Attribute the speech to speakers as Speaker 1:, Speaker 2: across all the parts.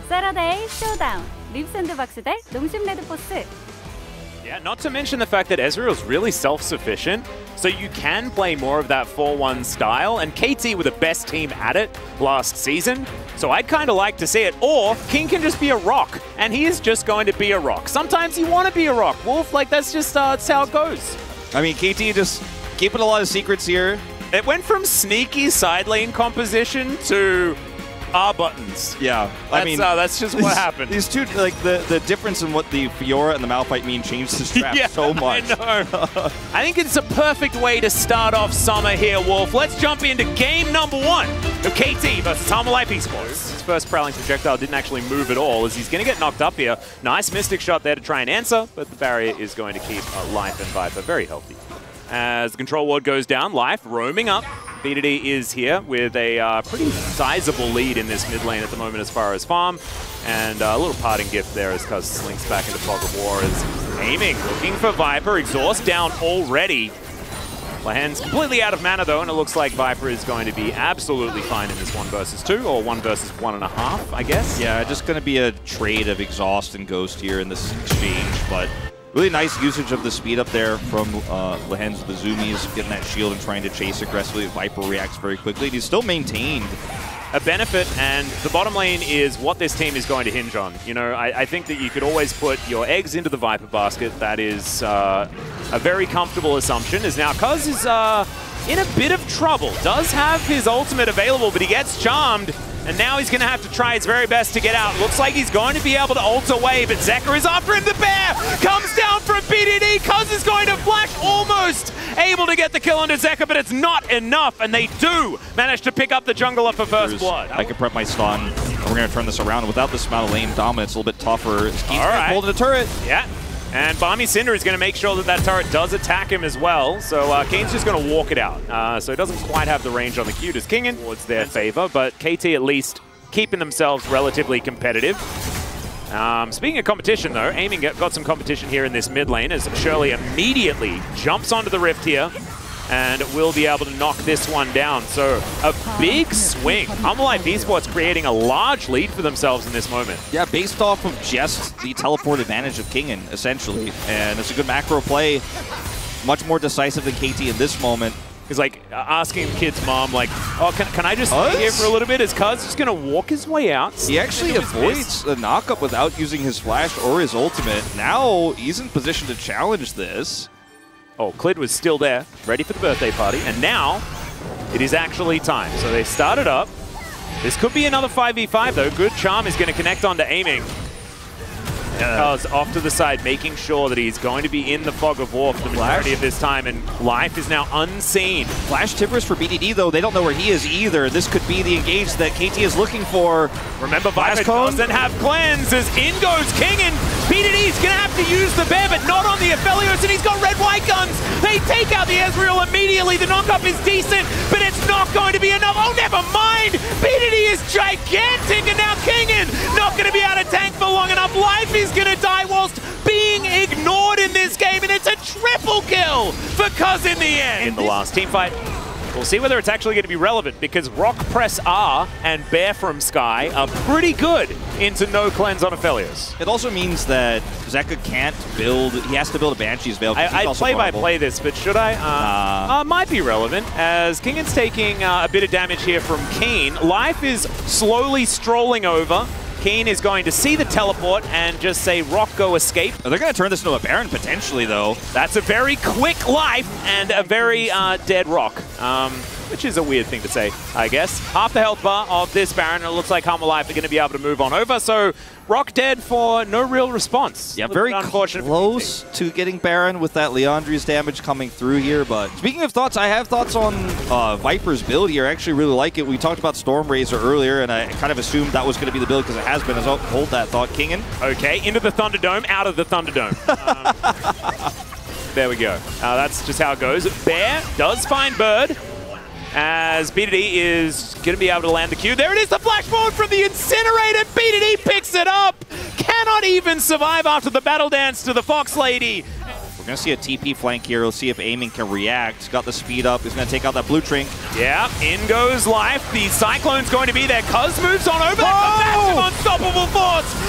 Speaker 1: 세러데이 쇼다운, 립샌드박스 대 농심 레드포스.
Speaker 2: Yeah, not to mention the fact that Ezreal's really self-sufficient, so you can play more of that 4-1 style, and KT were the best team at it last season, so I'd kind of like to see it. Or King can just be a rock, and he is just going to be a rock. Sometimes you want to be a rock, Wolf, like that's just that's how it goes.
Speaker 3: I mean, KT just keeping a lot of secrets here.
Speaker 2: It went from sneaky side lane composition to R buttons.
Speaker 3: Yeah,
Speaker 2: that's just what happened.
Speaker 3: These two, like the difference in what the Fiora and the Malphite mean changed his draft so much.
Speaker 2: I know. I think it's a perfect way to start off summer here, Wolf. Let's jump into game number 1 of KT versus Harmalife Esports. His first Prowling projectile didn't actually move at all, as he's going to get knocked up here. Nice Mystic shot there to try and answer, but the barrier is going to keep Life and Viper very healthy. As the control ward goes down, Life roaming up. BDD is here with a pretty sizable lead in this mid lane at the moment as far as farm. And a little parting gift there as Cuz slinks back into Fog of War is aiming, looking for Viper. Exhaust down already. Lahan's completely out of mana though, and it looks like Viper is going to be absolutely fine in this 1 versus 2, or 1 versus 1.5, I guess.
Speaker 3: Yeah, just going to be a trade of Exhaust and Ghost here in this exchange, but really nice usage of the speed up there from Lahan's the zoomies, getting that shield and trying to chase aggressively. Viper reacts very quickly, and he's still maintained
Speaker 2: a benefit, and the bottom lane is what this team is going to hinge on. You know, I think that you could always put your eggs into the Viper basket. That is a very comfortable assumption, as now Cuz is in a bit of trouble. Does have his ultimate available, but he gets charmed. And now he's going to have to try his very best to get out. Looks like he's going to be able to ult away, but Zeka is after him. The bear comes down from BDD. Cuz is going to flash, almost able to get the kill onto Zeka, but it's not enough. And they do manage to pick up the jungler for first blood.
Speaker 3: I can prep my stun. We're going to turn this around. Without this amount of lane dominance, a little bit tougher. He's holding the turret.
Speaker 2: Yeah. And Balmy Cinder is going to make sure that that turret does attack him as well. So Kane's just going to walk it out. So he doesn't quite have the range on the Q. Does Kingen towards their favor, but KT at least keeping themselves relatively competitive. Speaking of competition though, Aiming got some competition here in this mid lane as Shirley immediately jumps onto the Rift here and will be able to knock this one down. So a big swing. Harmalife Esports creating a large lead for themselves in this moment.
Speaker 3: Yeah, based off of just the teleport advantage of Kingen, essentially. And it's a good macro play. Much more decisive than KT in this moment.
Speaker 2: He's like asking kid's mom, like, oh, can I just stay here for a little bit? Is Cuz just going to walk his way out?
Speaker 3: He actually avoids a knockup without using his flash or his ultimate. Now he's in position to challenge this.
Speaker 2: Oh, Clid was still there, ready for the birthday party, and now it is actually time. So they started up. This could be another 5v5 though. Good charm is going to connect onto Aiming. Cuz off to the side, making sure that he's going to be in the Fog of War for the majority of this time, and Life is now unseen.
Speaker 3: Flash Timbers for BDD though, they don't know where he is either. This could be the engage that KT is looking for.
Speaker 2: Remember, Viper doesn't have cleanse as in goes King, and BDD's going to have to use the bear, but not on the Aphelios, and he's got red-white guns. They take out the Ezreal immediately. The knockup is decent, but it's not going to be enough. Oh, never mind! BDD is gigantic, and now Kingen not going to be able to tank for long enough. Life is going to die whilst being ignored in this game, and it's a triple kill for Cuz in the end. In the last team fight, we'll see whether it's actually going to be relevant, because Rock Press R and Bear from Sky are pretty good into no cleanse on Aphelios.
Speaker 3: It also means that Zeka can't build, he has to build a Banshee's Veil.
Speaker 2: I'd play this, but should I? Might be relevant, as Kingen's taking a bit of damage here from Keen. Life is slowly strolling over. Keen is going to see the teleport and just say, Rock, go escape.
Speaker 3: Oh, they're going to turn this into a Baron potentially, though.
Speaker 2: That's a very quick Life and a very dead Rock, which is a weird thing to say, I guess. Half the health bar of this Baron, and it looks like Harmalife are going to be able to move on over, so Rock dead for no real response.
Speaker 3: Yeah, very close to getting Baron with that Leandri's damage coming through here, but speaking of thoughts, I have thoughts on Viper's build here. I actually really like it. We talked about Stormrazor earlier, and I kind of assumed that was going to be the build because it has been. I'll hold that thought, Kingen.
Speaker 2: Okay, into the Thunderdome, out of the Thunderdome. There we go. That's just how it goes. Bear does find Bird, as BDD is going to be able to land the Q. There it is, the flash forward from the Incinerator. BDD picks it up. Cannot even survive after the battle dance to the Fox Lady.
Speaker 3: We're going to see a TP flank here. We'll see if Aiming can react. Got the speed up. He's going to take out that blue trinket.
Speaker 2: Yeah, in goes Life. The Cyclone's going to be there. Cuz moves on over. Massive unstoppable force.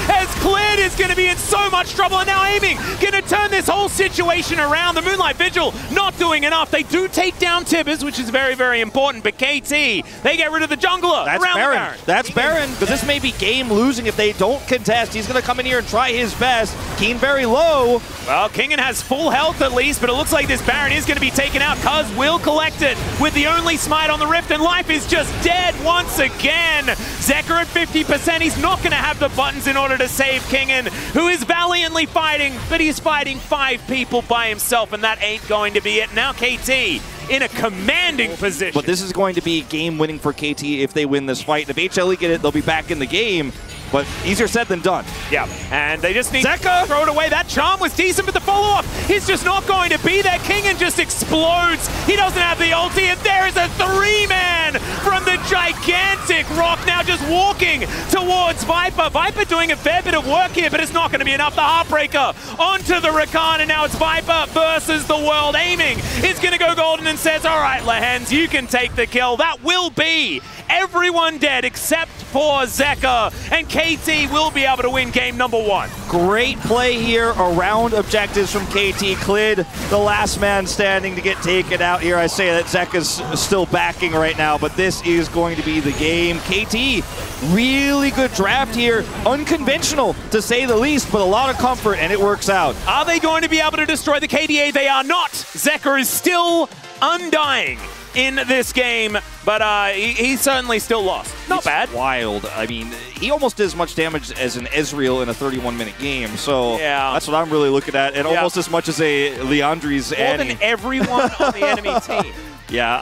Speaker 2: as Clid is going to be in so much trouble, and now Aiming going to turn this whole situation around. The Moonlight Vigil not doing enough. They do take down Tibbers, which is very, very important, but KT, they get rid of the jungler.
Speaker 3: That's
Speaker 2: around
Speaker 3: Baron.
Speaker 2: the Baron.
Speaker 3: That's Baron, but this may be game losing if they don't contest. He's going to come in here and try his best. Keen very low.
Speaker 2: Well, Kingen has full health at least, but it looks like this Baron is going to be taken out. Cuz will collect it with the only smite on the Rift, and Life is just dead once again. Zeker at 50%. He's not going to have the buttons in order to save Kingen, who is valiantly fighting, but he's fighting 5 people by himself, and that ain't going to be it. Now KT in a commanding position.
Speaker 3: But this is going to be game-winning for KT if they win this fight. If HLE get it, they'll be back in the game. But easier said than done.
Speaker 2: Yeah, and they just need to throw it away. That charm was decent, but the follow-up is just not going to be there. Kingen just explodes. He doesn't have the ulti, and there is a 3-man from the gigantic Rock, now just walking towards Viper. Viper doing a fair bit of work here, but it's not going to be enough. The Heartbreaker onto the Rakan, and now it's Viper versus the world. Aiming is going to go golden and says, all right, Lehens, you can take the kill. That will be everyone dead except for Zeker, and KT will be able to win game number 1.
Speaker 3: Great play here around objectives from KT. Clid, the last man standing to get taken out here. I say that Zeker's still backing right now, but this is going to be the game. KT, really good draft here. Unconventional, to say the least, but a lot of comfort, and it works out.
Speaker 2: Are they going to be able to destroy the KDA? They are not. Zeker is still undying in this game, but he's certainly still lost. Not bad.
Speaker 3: Wild. I mean, he almost did as much damage as an Ezreal in a 31-minute game, so
Speaker 2: yeah,
Speaker 3: that's what I'm really looking at, and almost as much as a Leandri's
Speaker 2: more than everyone on the enemy team.
Speaker 3: Yeah,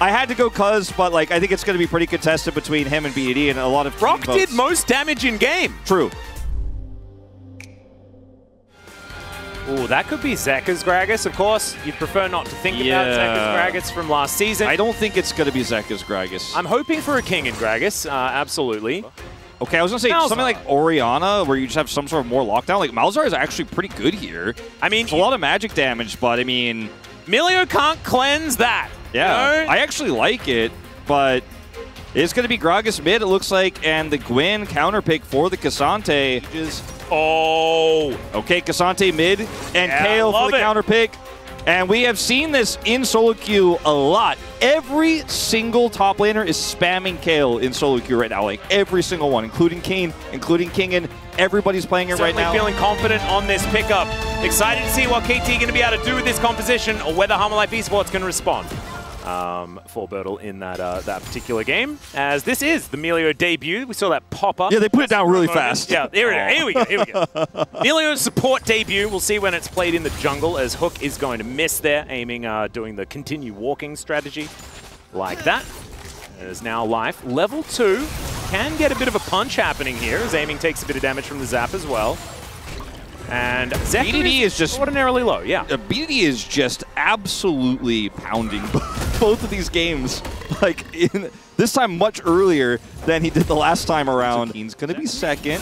Speaker 3: I had to go Cuz, but like I think it's going to be pretty contested between him and BDD, and a lot of
Speaker 2: Rock did most damage in game.
Speaker 3: True.
Speaker 2: Ooh, that could be Zeker's Gragas. Of course, you'd prefer not to think about Zeker's Gragas from last season.
Speaker 3: I don't think it's going to be Zeker's Gragas.
Speaker 2: I'm hoping for a King in Gragas, absolutely.
Speaker 3: Okay, I was going to say
Speaker 2: Malzahar.
Speaker 3: something like Orianna, where you just have some sort of more lockdown. Like, Malzahar is actually pretty good here.
Speaker 2: I mean,
Speaker 3: it's a lot of magic damage, but I mean...
Speaker 2: Milio can't cleanse that.
Speaker 3: Yeah,
Speaker 2: you know?
Speaker 3: I actually like it, but it's going to be Gragas mid, it looks like, and the Gwyn counter pick for the Cassante.
Speaker 2: Oh.
Speaker 3: Okay, Cassante mid, and Kale for the counter pick. And we have seen this in solo queue a lot. Every single top laner is spamming Kale in solo queue right now. Like, every single one, including Kane, including Kingen. Everybody's playing it right now.
Speaker 2: Feeling confident on this pickup. Excited to see what KT going to be able to do with this composition, or whether Harmalife Esports can respond for Bertle in that that particular game, as this is the Milio debut. We saw that pop up.
Speaker 3: Yeah, they put it down really fast.
Speaker 2: Yeah, here we go. Milio's support debut. We'll see when it's played in the jungle, as Hook is going to miss there, aiming, doing the continue walking strategy like that. There's now Life. Level 2 can get a bit of a punch happening here, as Aiming takes a bit of damage from the zap as well. And
Speaker 3: BDD is just
Speaker 2: ordinarily low, yeah.
Speaker 3: BDD is just absolutely pounding both of these games. Like, this time much earlier than he did the last time around. He's going to be second.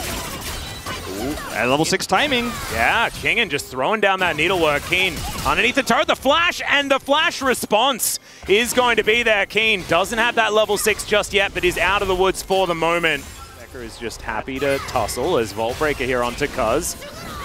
Speaker 3: Ooh, at level 6 timing.
Speaker 2: Yeah, Kingen just throwing down that needlework. Keen underneath the turret, the flash, and the flash response is going to be there. Keen doesn't have that level 6 just yet, but is out of the woods for the moment. Zeker is just happy to tussle as Vault Breaker here onto Cuz.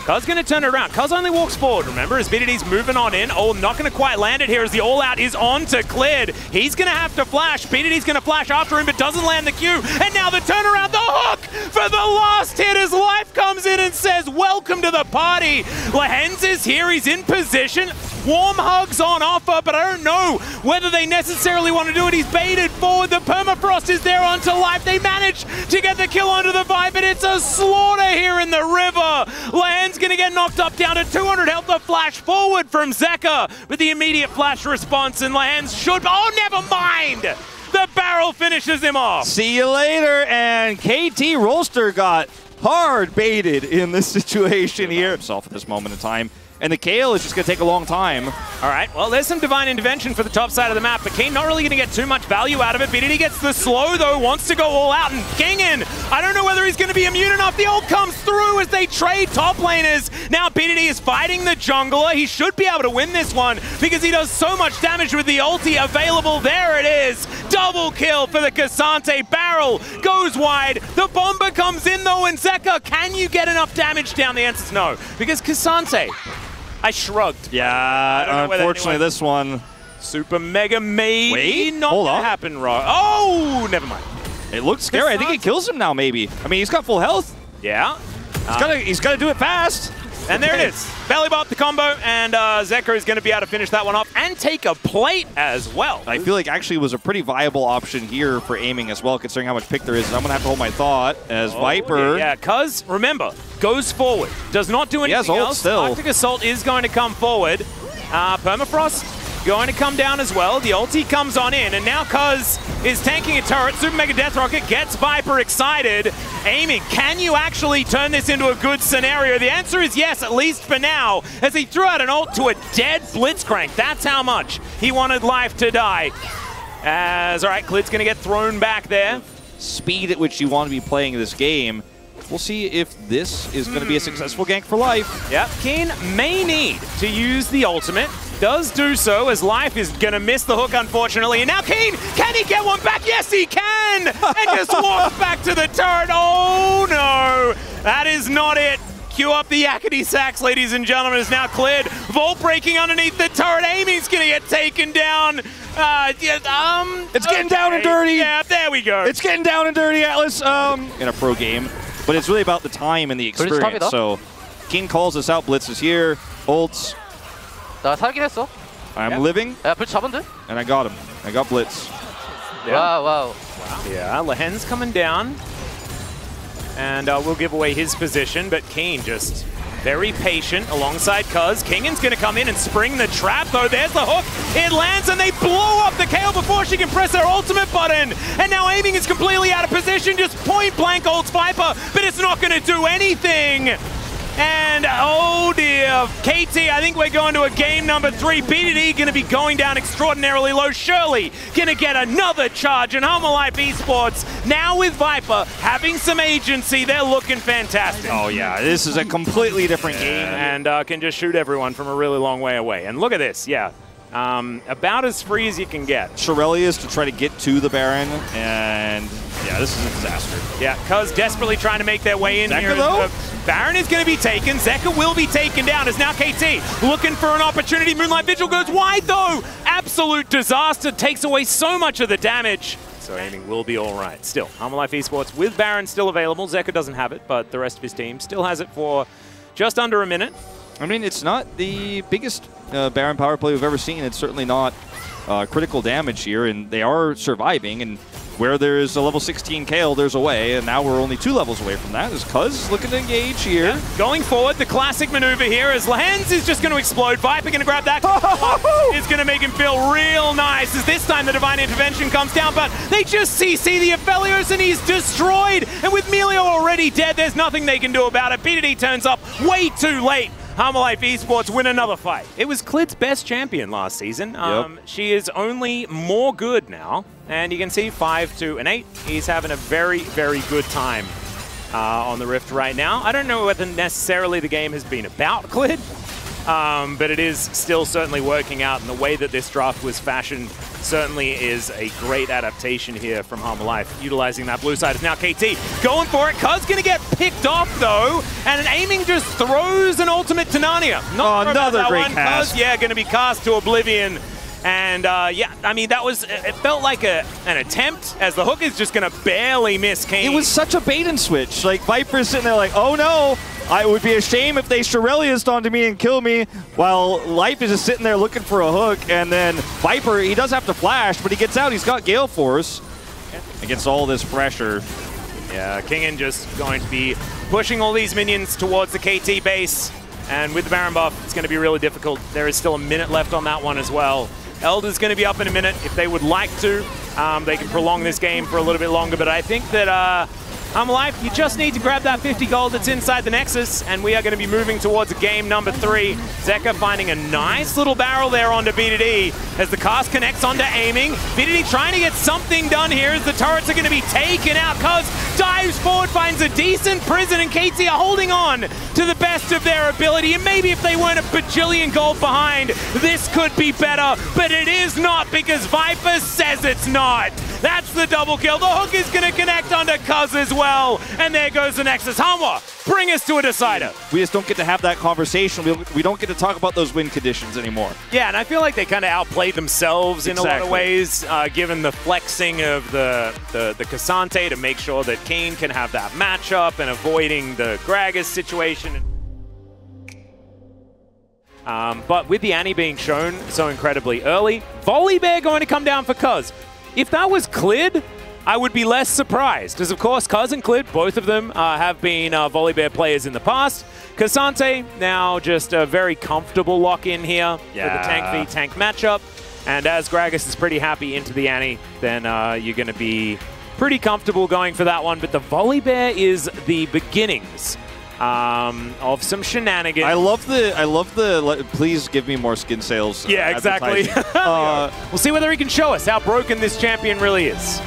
Speaker 2: Cuz going to turn it around. Cuz only walks forward, remember, as BDD's moving on in. Oh, not going to quite land it here as the all-out is on to Clid. He's going to have to flash. BDD's going to flash after him, but doesn't land the Q. And now the turnaround, the hook for the last hit as Life comes in and says, welcome to the party. Lehens is here. He's in position. Warm hugs on offer, but I don't know whether they necessarily want to do it. He's baited forward. The permafrost is there onto Life. They manage to get the kill onto the Vibe, but it's a slaughter here in the river. Lehens going to get knocked up down to 200 health. The flash forward from Zeker with the immediate flash response, and Lehens should... Oh, never mind! The barrel finishes him off.
Speaker 3: See you later, and KT Rolster got hard baited in this situation here. Himself at this moment in time. And the Kale is just going to take a long time.
Speaker 2: All right, well, there's some divine intervention for the top side of the map, but Kane not really going to get too much value out of it. BDD gets the slow, though, wants to go all out, and Kingen, I don't know whether he's going to be immune enough. The ult comes through as they trade top laners. Now BDD is fighting the jungler. He should be able to win this one because he does so much damage with the ulti available. There it is. Double kill for the Cassante. Barrel goes wide. The bomber comes in though, and Zeka, can you get enough damage down? The answer is no, because Cassante, I shrugged.
Speaker 3: Yeah, unfortunately this one.
Speaker 2: Super Mega maybe not
Speaker 3: hold
Speaker 2: gonna
Speaker 3: on.
Speaker 2: happen, right? Oh, never mind.
Speaker 3: It looks scary. I think it kills him now, maybe. I mean, he's got full health.
Speaker 2: Yeah.
Speaker 3: He's gotta do it fast.
Speaker 2: And there it is. Belly bop the combo, and Zeka is going to be able to finish that one off and take a plate as well.
Speaker 3: I feel like actually it was a pretty viable option here for aiming as well, considering how much pick there is. And I'm going to have to hold my thought as Viper.
Speaker 2: Yeah, because, remember, goes forward. Does not do anything else.
Speaker 3: Still.
Speaker 2: Arctic Assault is going to come forward. Permafrost going to come down as well. The ulti comes on in, and now Cuz is tanking a turret. Super Mega Death Rocket gets Viper excited. Aiming, can you actually turn this into a good scenario? The answer is yes, at least for now, as he threw out an ult to a dead Blitzcrank. That's how much he wanted life to die. As, all right, Klid's going to get thrown back there.
Speaker 3: Speed at which you want to be playing this game. We'll see if this is going to be a successful gank for Life.
Speaker 2: Yep, Keen may need to use the ultimate. Does do so as Life is going to miss the hook, unfortunately. And now Keen, can he get one back? Yes, he can! And just walks back to the turret. Oh, no. That is not it. Cue up the yakety sax, ladies and gentlemen, is now cleared. Volt breaking underneath the turret. Amy's going to get taken down.
Speaker 3: It's getting down and dirty.
Speaker 2: Yeah, there we go.
Speaker 3: It's getting down and dirty, Atlas. In a pro game. But it's really about the time and the experience. So King calls us out. Blitz is here. Ults.
Speaker 4: 나 살긴 했어.
Speaker 3: I'm living.
Speaker 4: 야, 불 잡은 듯?
Speaker 3: And I got him. I got Blitz.
Speaker 2: Yeah.
Speaker 4: 와우.
Speaker 2: Yeah, Lehen's coming down. And we'll give away his position, but Keen just very patient alongside Cuz. Kingan's going to come in and spring the trap, though. There's the hook. It lands, and they blow up the KO before she can press her ultimate button. And now aiming is completely out of position, just point-blank ults Viper, but it's not going to do anything. And, oh dear, KT, I think we're going to a game number 3. BDD going to be going down extraordinarily low. Shirley going to get another charge. And Humble Life Esports, now with Viper, having some agency, they're looking fantastic.
Speaker 3: Oh yeah, this is a completely different game.
Speaker 2: And can just shoot everyone from a really long way away. And look at this, yeah. About as free as you can get.
Speaker 3: Shirelius to try to get to the Baron, and yeah, this is a disaster.
Speaker 2: Yeah, Cuz desperately trying to make their way in
Speaker 3: Zeka,
Speaker 2: here.
Speaker 3: though?
Speaker 2: Baron is going to be taken. Zeka will be taken down as now KT looking for an opportunity. Moonlight Vigil goes wide though. Absolute disaster. Takes away so much of the damage. So aiming will be all right. Still, Humble Life Esports with Baron still available. Zeka doesn't have it, but the rest of his team still has it for just under a minute.
Speaker 3: I mean, it's not the biggest Baron power play we've ever seen. It's certainly not critical damage here, and they are surviving. And where there's a level 16 KO, there's a way, and now we're only 2 levels away from that. Is Cuz looking to engage here.
Speaker 2: Yeah. Going forward, the classic maneuver here is Lehens is just going to explode. Viper going to grab that. Is going to make him feel real nice as this time the Divine Intervention comes down, but they just CC the Aphelios and he's destroyed. And with Melio already dead, there's nothing they can do about it. BDD turns up way too late. Humble Life Esports win another fight. It was Klid's best champion last season. She is only more good now. And you can see 5-2-8. He's having a very, very good time on the Rift right now. I don't know whether necessarily the game has been about Klid, but it is still certainly working out. And the way that this draft was fashioned certainly is a great adaptation here from Humble Life. Utilizing that blue side is now KT. Going for it. Cuz going to get picked off, though. And aiming just throws an ultimate to Narnia. Not
Speaker 3: another great cast.
Speaker 2: Cuz, yeah, going to be cast to oblivion. And, yeah, I mean, that was, it felt like an attempt, as the hook is just going to barely miss Kane.
Speaker 3: It was such a bait and switch. Like, Viper's sitting there like, oh no, it would be a shame if they Shirelius'd onto me and kill me, while Life is just sitting there looking for a hook, and then Viper, he does have to flash, but he gets out, he's got Gale Force against all this pressure.
Speaker 2: Yeah, Kingan just going to be pushing all these minions towards the KT base, and with the Baron buff, it's going to be really difficult. There is still a minute left on that one as well. Elder's going to be up in a minute if they would like to. They can prolong this game for a little bit longer, but I think that Life, you just need to grab that 50 gold that's inside the Nexus, and we are going to be moving towards game number 3. Zeka finding a nice little barrel there onto BDD as the cast connects onto aiming. BDD trying to get something done here as the turrets are going to be taken out. Cuz dives forward, finds a decent prison, and KT are holding on to the best of their ability. And maybe if they weren't a bajillion gold behind, this could be better, but it is not because Viper says it's not. That's the double kill. The hook is going to connect onto Cuz as well. And there goes the Nexus. Hanwha, bring us to a decider.
Speaker 3: We just don't get to have that conversation. We don't get to talk about those win conditions anymore.
Speaker 2: Yeah, and I feel like they kind of outplayed themselves in a lot of ways, given the flexing of the Cassante to make sure that Kane can have that matchup and avoiding the Gragas situation. But with the Annie being shown so incredibly early, Volibear going to come down for Cuz. If that was Clid, I would be less surprised, as of course Cuz and Clid, both of them have been Volibear players in the past. Cassante now just a very comfortable lock-in here for the tank v tank matchup. And as Gragas is pretty happy into the Annie, then you're going to be pretty comfortable going for that one. But the Volibear is the beginnings of some shenanigans.
Speaker 3: I love the please give me more skin sales.
Speaker 2: Yeah, exactly. We'll see whether he can show us how broken this champion really is.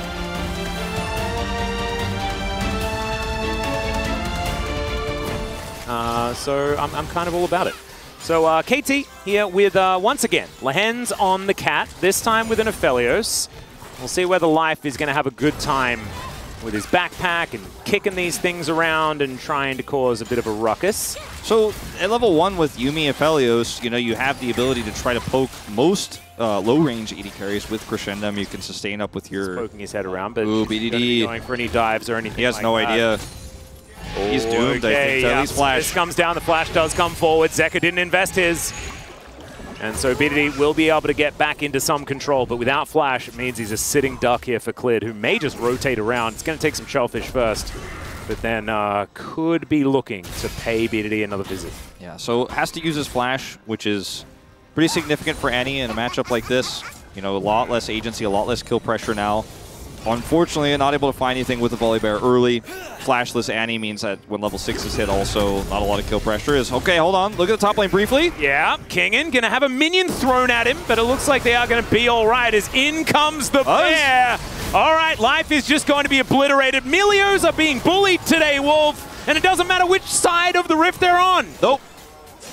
Speaker 2: So I'm kind of all about it. So KT here with, once again, Lehens on the Cat, this time with an Aphelios. We'll see whether Life is going to have a good time with his backpack and kicking these things around and trying to cause a bit of a ruckus.
Speaker 3: So at level 1 with Yuumi Aphelios, you know, you have the ability to try to poke most low-range AD carries with Crescendum. You can sustain up with your...
Speaker 2: He's poking his head around, but
Speaker 3: ooh,
Speaker 2: he's not going for any dives or anything.
Speaker 3: He has no idea. He's doomed, I think. At least Flash.
Speaker 2: This comes down, the Flash does come forward. Zeka didn't invest his. And so BDD will be able to get back into some control, but without Flash, it means he's a sitting duck here for Clid, who may just rotate around. It's going to take some Shellfish first, but then could be looking to pay BDD another visit. Yeah,
Speaker 3: so has to use his Flash, which is pretty significant for Annie in a matchup like this. You know, a lot less agency, a lot less kill pressure now. Unfortunately, not able to find anything with the Volibear early. Flashless Annie means that when level 6 is hit also, not a lot of kill pressure is. Okay, hold on. Look at the top lane briefly.
Speaker 2: Yeah, Kingen going to have a minion thrown at him, but it looks like they are going to be all right as in comes the bear. All right, Life is just going to be obliterated. Milios are being bullied today, Wolf, and it doesn't matter which side of the rift they're on.
Speaker 3: Nope.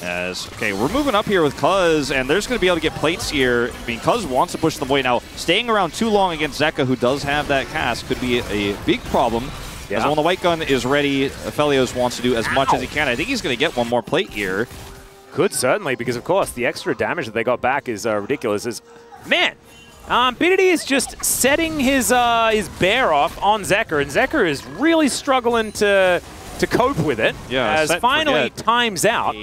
Speaker 3: Okay, we're moving up here with Cuz, and they're just going to be able to get plates here. I mean, Cuz wants to push them away. Now, staying around too long against Zeka, who does have that cast, could be a big problem. Yeah. As when the white gun is ready, Aphelios wants to do as much as he can. I think he's going to get one more plate here.
Speaker 2: Could certainly, because of course, the extra damage that they got back is ridiculous. Man, BDD is just setting his bear off on Zeka, and Zeka is really struggling to cope with it.
Speaker 3: Yeah,
Speaker 2: as finally times out.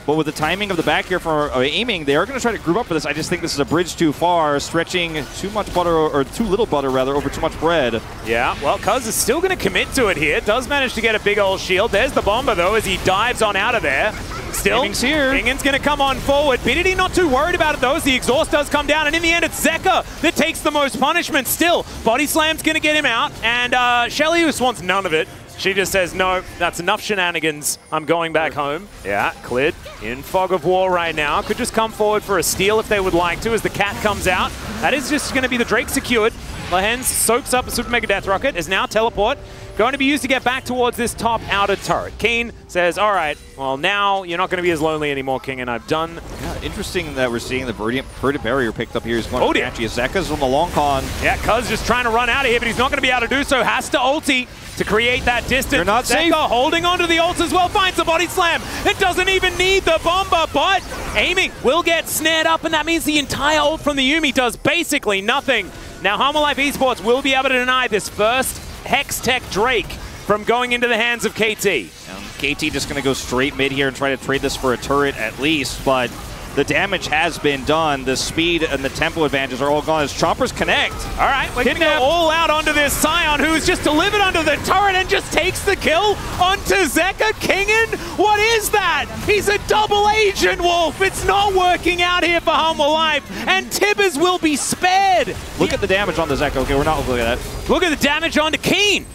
Speaker 3: But with the timing of the back here for aiming, they are going to try to group up for this. I just think this is a bridge too far, stretching too much butter, or too little butter rather, over too much bread.
Speaker 2: Yeah, well, Cuz is still going to commit to it here. Does manage to get a big old shield. There's the bomber though as he dives on out of there. Still, Kingen's going to come on forward. BDD not too worried about it though as the exhaust does come down, and in the end it's Zeka that takes the most punishment. Still, Body Slam's going to get him out, and Shelly just wants none of it. She just says, no, that's enough shenanigans. I'm going back home. Yeah, Clid in fog of war right now. Could just come forward for a steal if they would like to as the Cat comes out. That is just going to be the Drake secured. Lehens soaks up a Super Mega Death Rocket. Is now teleport. Going to be used to get back towards this top outer turret. Keen says, all right, well, now you're not going to be as lonely anymore, King, and I've done...
Speaker 3: Yeah, interesting that we're seeing the Verdant Barrier picked up here. He's going to Banshee. Zeka's on the long con.
Speaker 2: Yeah, Cuz just trying to run out of here, but he's not going to be able to do so. Has to ulti to create that distance.
Speaker 3: You're not safe.
Speaker 2: Zeka holding onto the ult as well, finds the body slam. It doesn't even need the bomber, but aiming will get snared up, and that means the entire ult from the Yuumi does basically nothing. Now, Harmon Life Esports will be able to deny this first Hex Tech Drake from going into the hands of KT.
Speaker 3: KT just going to go straight mid here and try to trade this for a turret at least, but the damage has been done. The speed and the tempo advantages are all gone as choppers connect.
Speaker 2: All right, we're going to go all out onto this Scion, who's just delivered onto the turret and just takes the kill onto Zeka Kingen. What is that? He's a double agent, Wolf. It's not working out here for Humble Life, and Tibbers will be spared.
Speaker 3: Look at the damage on the Zeka. Okay, we're not looking at that.
Speaker 2: Look at the damage onto Keen.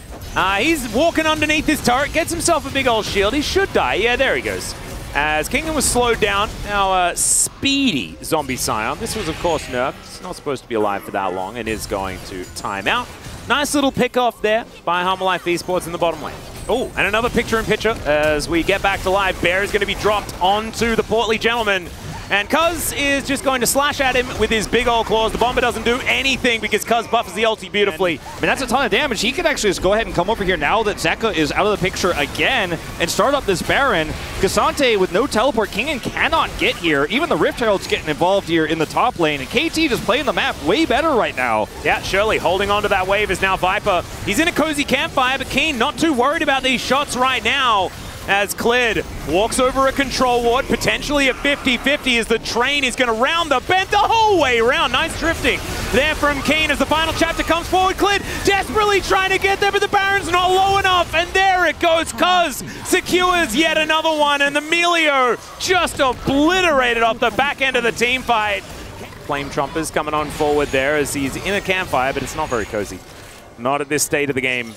Speaker 2: He's walking underneath his turret, gets himself a big old shield. He should die. Yeah, there he goes. As Kingdom was slowed down, now speedy Zombie Scion. This was, of course, nerfed. It's not supposed to be alive for that long and is going to time out. Nice little pick-off there by Humble Life Esports in the bottom lane. Oh, and another picture-in-picture as we get back to live. Bear is going to be dropped onto the portly gentleman. And Cuz is just going to slash at him with his big old claws. The Bomber doesn't do anything because Cuz buffs the ulti beautifully.
Speaker 3: I mean, that's a ton of damage. He can actually just go ahead and come over here now that Zeka is out of the picture again and start up this Baron. Cassante with no teleport. Kingen cannot get here. Even the Rift Herald's getting involved here in the top lane. And KT just playing the map way better right now.
Speaker 2: Yeah, Shirley holding on to that wave is now Viper. He's in a cozy campfire, but Keen not too worried about these shots right now. As Clid walks over a control ward, potentially a 50-50 as the train is going to round the bend the whole way around. Nice drifting there from Keen as the final chapter comes forward. Clid desperately trying to get there, but the Baron's not low enough. And there it goes. Cuz secures yet another one, and the Melio just obliterated off the back end of the team fight. Flame Trumpers coming on forward there as he's in a campfire, but it's not very cozy. Not at this state of the game.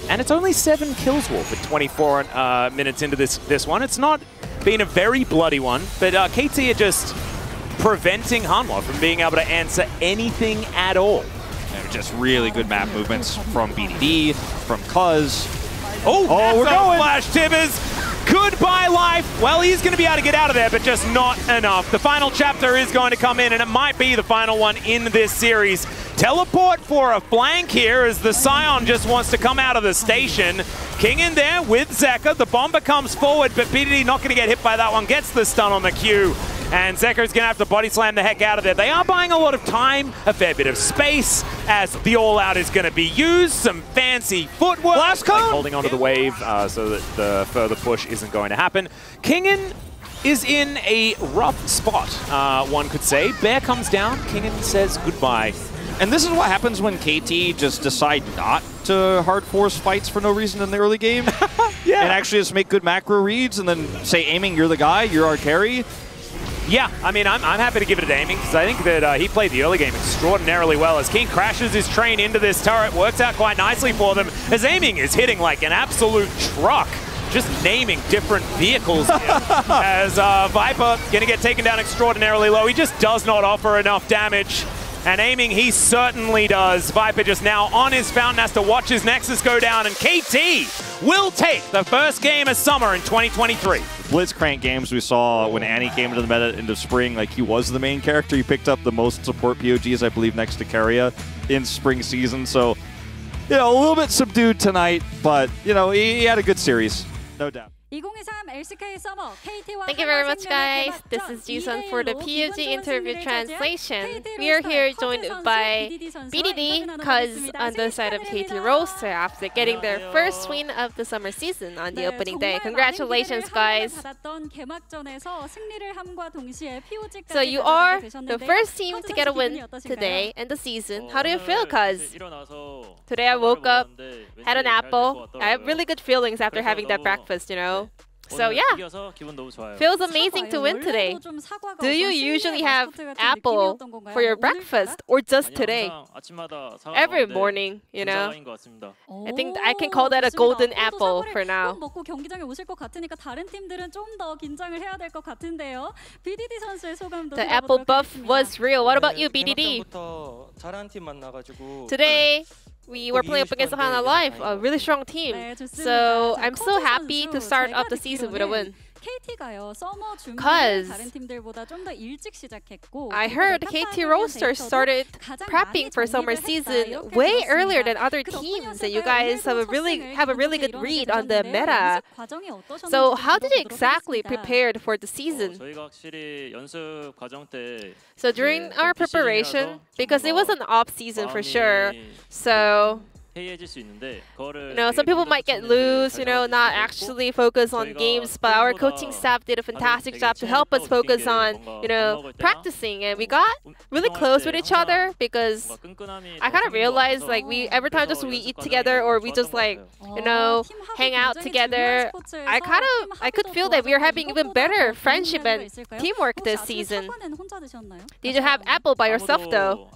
Speaker 2: And it's only 7 kills, Wolf, at 24 minutes into this one. It's not been a very bloody one, but KT are just preventing Hanwha from being able to answer anything at all.
Speaker 3: Just really good map movements from BDD, from Cuz.
Speaker 2: Oh, we're going! Flash Tibbers! Goodbye, life! Well, he's going to be able to get out of there, but just not enough. The final chapter is going to come in, and it might be the final one in this series. Teleport for a flank here as the Scion just wants to come out of the station. King in there with Zeka. The Bomber comes forward, but BDD not going to get hit by that one. Gets the stun on the Q. And Zeka is going to have to body slam the heck out of there. They are buying a lot of time, a fair bit of space, as the all-out is going to be used. Some fancy footwork.
Speaker 3: Blast cone!
Speaker 2: Holding onto the wave so that the further push isn't going to happen. Kingen is in a rough spot, one could say. Bear comes down. Kingen says goodbye.
Speaker 3: And this is what happens when KT just decide not to hard force fights for no reason in the early game.
Speaker 2: Yeah.
Speaker 3: And actually just make good macro reads and then say, Aiming, you're the guy, you're our carry.
Speaker 2: Yeah, I mean, I'm happy to give it to Aiming because I think that he played the early game extraordinarily well as King crashes his train into this turret. Works out quite nicely for them as Aiming is hitting like an absolute truck. Just naming different vehicles here. As Viper going to get taken down extraordinarily low. He just does not offer enough damage. And Aiming, he certainly does. Viper just now on his fountain, has to watch his Nexus go down. And KT will take the first game of summer in 2023.
Speaker 3: Blitzcrank games we saw when Annie came into the meta into spring, like he was the main character. He picked up the most support POGs, I believe, next to Keria in spring season. So, you know, a little bit subdued tonight, but, you know, he had a good series, no doubt.
Speaker 5: Thank you very much, guys. This is Jisun for the POG Interview translation. We are here joined by BDD, Cuz on the side of KT Roaster after getting their first win of the summer season on the opening day. Congratulations, guys. So you are the first team to get a win today in the season. How do you feel, Cuz? Today I woke up, had an apple. I have really good feelings after having that breakfast, you know. So yeah, feels amazing to win today. Do you usually have apple for your breakfast or just today? Every morning, you know. I think I can call that a golden apple for now. The apple buff was real. What about you, BDD? Today, we were playing up against Hana Life, a really strong team. So I'm so happy to start off the season with a win. Cuz I heard KT Roaster started prepping for summer season way earlier than other teams, and you guys have a really good read on the meta. So how did you exactly prepare for the season? So during our preparation, because it was an off season for sure, so you know, some people might get loose, you know, not actually focus on games, but our coaching staff did a fantastic job to help us focus on, you know, practicing, and we got really close with each other because I kind of realized, like, every time we eat together or we just, like, you know, hang out together, I could feel that we are having even better friendship and teamwork this season. Did you have apple by yourself though?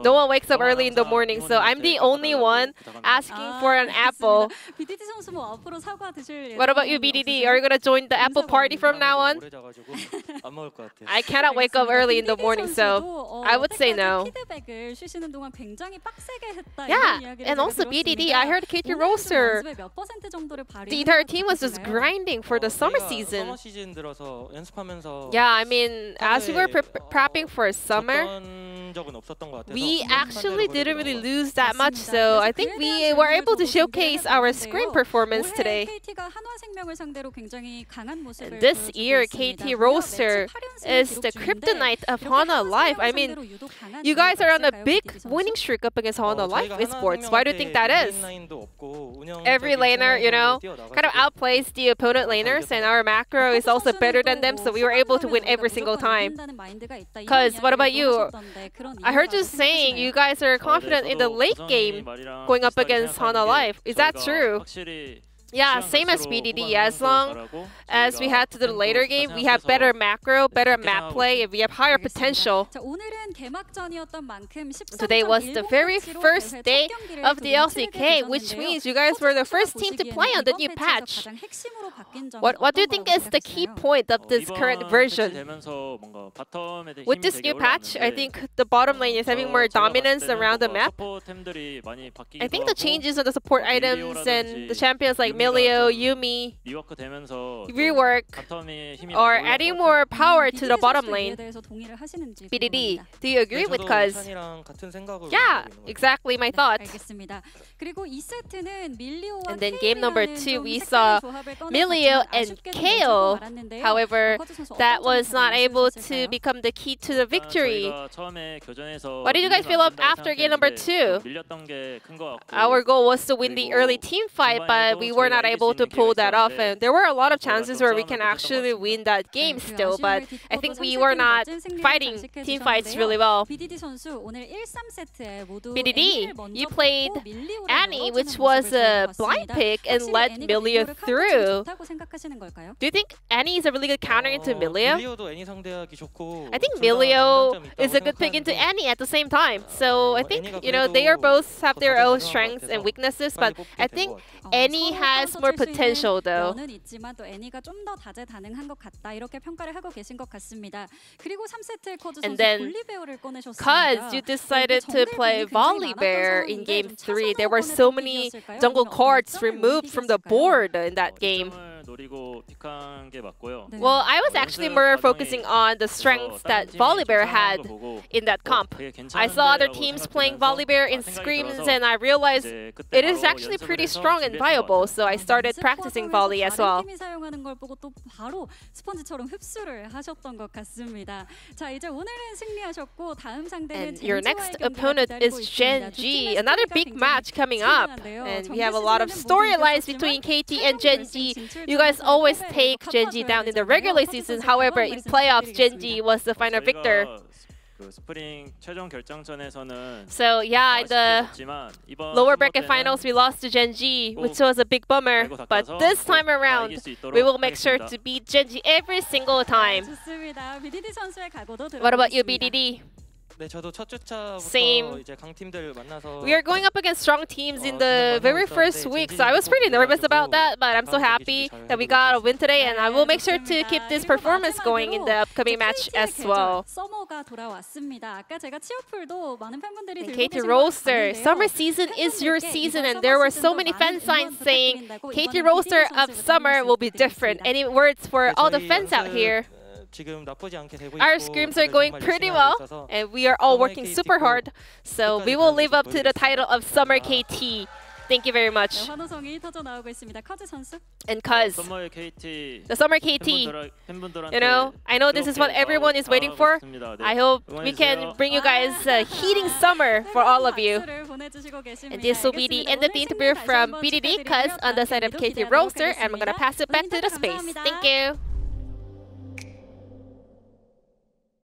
Speaker 5: No one wakes up early in the morning, so I'm the only one asking for an apple.
Speaker 1: BDD 선수 뭐 앞으로 사과 드실
Speaker 5: What about you, BDD? Are you gonna join the apple party from now on? I cannot wake up early in the morning, so I would say no.
Speaker 1: 피드백을 쉬시는 동안 굉장히 빡세게 했다.
Speaker 5: Yeah, and also BDD, I heard KT Roaster. The entire team was just grinding for the summer season. Yeah, I mean, as we were prepping for summer, we actually didn't really lose that much, so I think we were able to showcase our scrim performance today. And this year, KT Roaster is the kryptonite of Hana Life. I mean, you guys are on a big winning streak up against Hana Life esports. Why do you think that is? Every laner, you know, kind of outplays the opponent laners, and our macro is also better than them, so we were able to win every single time. Because, what about you? I heard you saying you guys are confident in the late game going up against Hana Life. Is that true? Yeah, same as BDD. As long as we had to do the later game, we have better macro, better map play, and we have higher potential. Today was the very first day of the LCK, which means you guys were the first team to play on the new patch. What do you think is the key point of this current version? With this new patch, I think the bottom lane is having more dominance around the map. I think the changes on the support items and the champions like Milio, Yumi, rework, or adding more power to the bottom lane. BDD, do you agree with Cuz? Yeah, exactly my thoughts. And then game number 2, we saw Milio and KO. However, that was not able to become the key to the victory. What did you guys feel after game number 2? Our goal was to win the early team fight, but we were not able to pull that off. And there were a lot of chances where we can actually win that game still, but I think we were not fighting team fights really well. BDD, you played Annie, which was a blind pick and led Milio through. Do you think Annie is a really good counter into Milio? I think Milio is a good pick into Annie at the same time. So I think, you know, they are both have their own strengths and weaknesses, but I think Annie has more potential though. And then, because you decided to play Volibear in game 3, there were so many jungle cards removed from the board in that game. Well, I was actually more focusing on the strengths that Volibear had in that comp. I saw other teams playing Volibear in scrims and I realized it is actually pretty strong and viable, so I started practicing volley as well. And your next opponent is Gen G, another big match coming up. And we have a lot of storylines between KT and Gen G. You guys always take Gen G down in the regular season. However, in playoffs, Gen G was the final victor. So yeah, in the lower bracket finals, we lost to Gen G, which was a big bummer. But this time around, we will make sure to beat Gen G every single time. What about you, BDD? Same. We are going up against strong teams in the very first week, so I was pretty nervous about that, but I'm so happy that we got a win today, and I will make sure to keep this performance going in the upcoming match as well. And KT Roaster, summer season is your season, and there were so many fan signs saying KT Roaster of summer will be different. Any words for all the fans out here? Our scrims are going pretty well, and we are all working super hard, so we will live up to the title of Summer KT. Thank you very much. And Cuz, the Summer KT, you know, I know this is what everyone is waiting for. I hope we can bring you guys a heating summer for all of you. And this will be the end of the interview from BDD Cuz on the side of KT Roaster, and I'm going to pass it back to the space. Thank you.